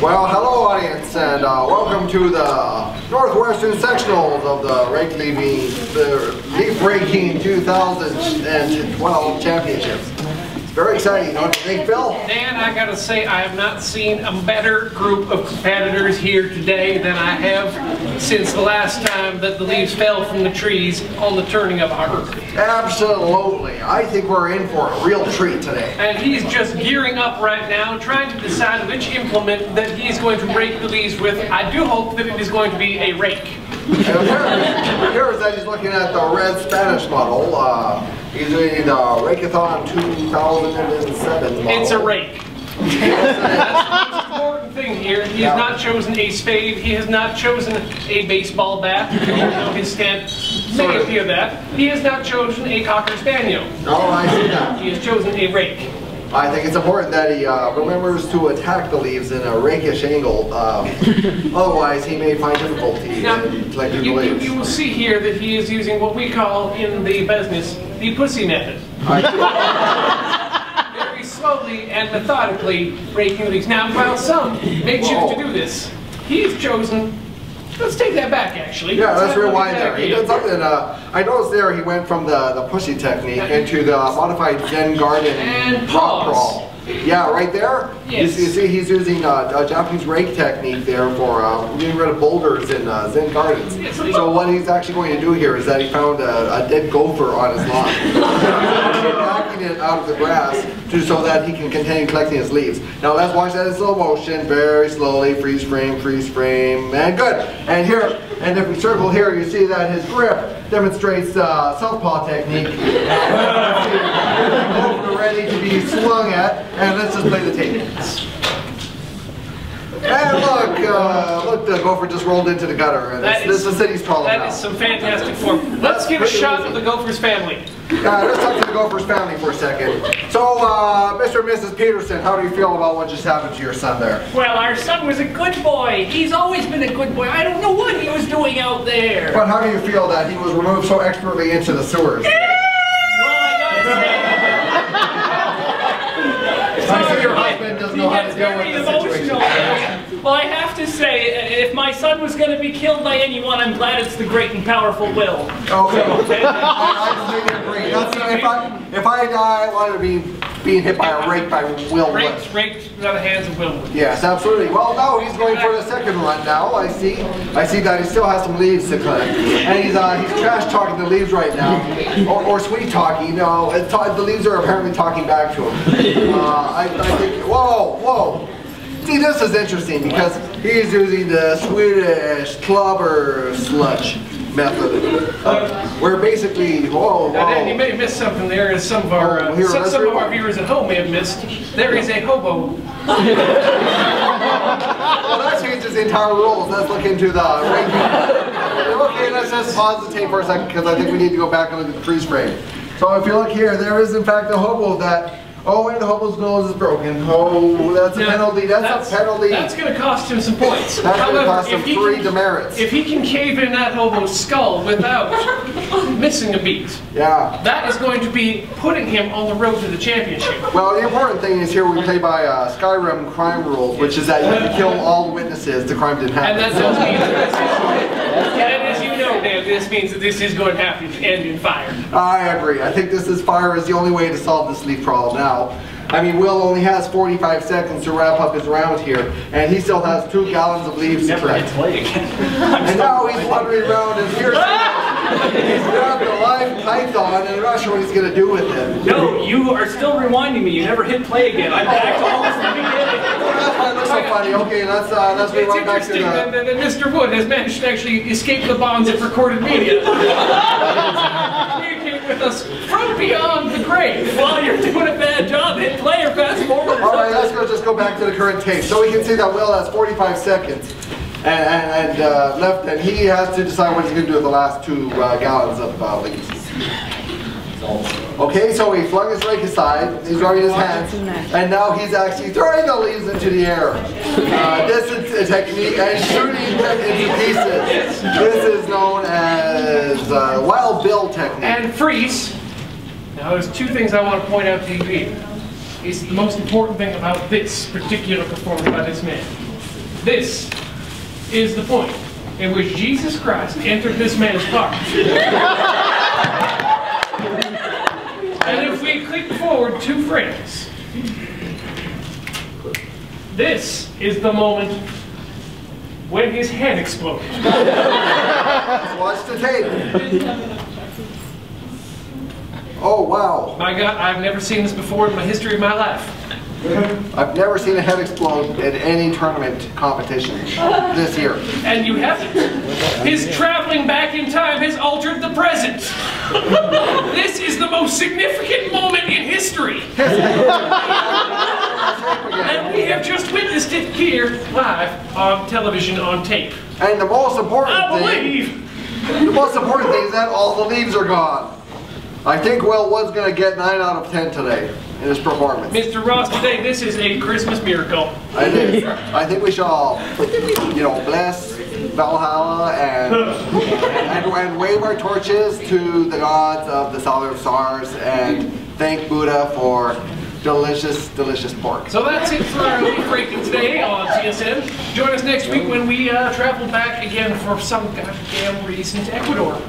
Well, hello audience, and welcome to the Northwestern Sectionals of the Leaf Raking 2012 Championships. It's very exciting, don't you think, Phil? Dan, I gotta say, I have not seen a better group of competitors here today than I have since the last time that the leaves fell from the trees on the turning of our earth. Absolutely. I think we're in for a real treat today. And he's just gearing up right now, trying to decide which implement that he's going to rake the leaves with. I do hope that it is going to be a rake. Here's that he's looking at the red Spanish model. He's doing the Rakeathon 2007 model. It's a rake. That's the most important thing here. He has not chosen a spade. He has not chosen a baseball bat. You know his stance may appear that. He has not chosen a Cocker Spaniel. Oh, I see that. He has chosen a rake. I think it's important that he remembers to attack the leaves in a rakish angle. Otherwise, he may find difficulty in collecting the leaves. You will see here that he is using what we call in the business the pussy method. Very slowly and methodically raking the leaves. Now, while some may choose to do this, he's chosen. Let's take that back, actually. Yeah, let's rewind there. He did something. I noticed there he went from the pussy technique into the modified Zen Garden and rock crawl. Yeah, right there. Yes. You see, he's using a Japanese rake technique there for getting rid of boulders in Zen Gardens. Yes, so what he's actually going to do here is that he found a dead gopher on his lawn. He's backing it out of the grass so that he can continue collecting his leaves. Now let's watch that in slow motion, very slowly, freeze frame, and good. And here, and if we circle here, you see that his grip demonstrates southpaw technique. Gopher ready to be swung at, and let's just play the tape. And look, the gopher just rolled into the gutter. And this is the city's problem now. That is some fantastic form. Let's give a shot of the gopher's family. Let's talk to the gopher's family for a second. So, Mr. and Mrs. Peterson, how do you feel about what just happened to your son there? Well, our son was a good boy. He's always been a good boy. I don't know what he was doing out there. But how do you feel that he was removed so expertly into the sewers? Well, I gotta say, your husband doesn't know how to deal with the situation. Well, I have to say, if my son was going to be killed by anyone, I'm glad it's the great and powerful Will. Okay. I completely agree. If I die, I want to be being hit by a rake by Will Wood. Raked by the hands of Will Wood. Yes, absolutely. Well, no, he's going for the second run now. I see that he still has some leaves to collect, and he's trash talking the leaves right now, or sweet talking. No, the leaves are apparently talking back to him. I think. Whoa. See, this is interesting because he's using the Swedish clobber sludge method, where basically, whoa. Dan, you may have missed something there, as some of our viewers at home may have missed. There is a hobo. Well, that changes the entire rules. Let's look into the ranking. Okay, let's just pause the tape for a second because I think we need to go back and look at the freeze frame. So if you look here, there is in fact a hobo that. Oh, and the hobo's nose is broken. Oh, that's a penalty. That's a penalty. That's going to cost him some points. That's going to cost him 3 demerits. If he can cave in that hobo's skull without missing a beat, that is going to be putting him on the road to the championship. Well, the important thing is here we play by Skyrim crime rules, which is that you have to kill all the witnesses. The crime didn't happen. And that does mean and as you know, Dan, this means that this is going to have to end in fire. I agree. I think fire is the only way to solve this leaf problem now. I mean, Will only has 45 seconds to wrap up his round here, and he still has 2 gallons of leaves to collect. And now he's wandering around and he's grabbed a live python and I'm not sure what he's going to do with it. No, you are still rewinding me. You never hit play again. I'm back to almost the beginning. That's why it looks so funny. Okay, let's rewind back to the... It's interesting that Mr. Wood has managed to actually escape the bonds of recorded media. Communicate with us from beyond the grave. Well, you're doing a bad job. Hit play or fast forward. Alright, let's just go back to the current tape. So we can see that Will has 45 seconds and left, and he has to decide what he's going to do with the last 2 gallons of leaves. Okay, so he flung his rake aside, he's rubbing his hands, and now he's actually throwing the leaves into the air. This is a technique, and shooting them into pieces. This is known as Wild Bill technique. And freeze. Now there's 2 things I want to point out to you here. It's the most important thing about this particular performance by this man. This is the point in which Jesus Christ entered this man's heart. And if we click forward 2 frames, this is the moment when his head exploded. Watch the tape. Oh, wow. My God, I've never seen this before in the history of my life. I've never seen a head explode at any tournament competition this year. And you haven't. His traveling back in time has altered the present. This is the most significant moment in history. And we have just witnessed it here, live, on television, on tape. And the most important The most important thing is that all the leaves are gone. I think Will was going to get 9 out of 10 today in his performance. Mr. Ross, today this is a Christmas miracle. I think we shall, bless Valhalla and wave our torches to the gods of the solar stars and thank Buddha for delicious, delicious pork. So that's it for our leaf ranking today on TSN. Join us next week when we travel back again for some goddamn reason to Ecuador.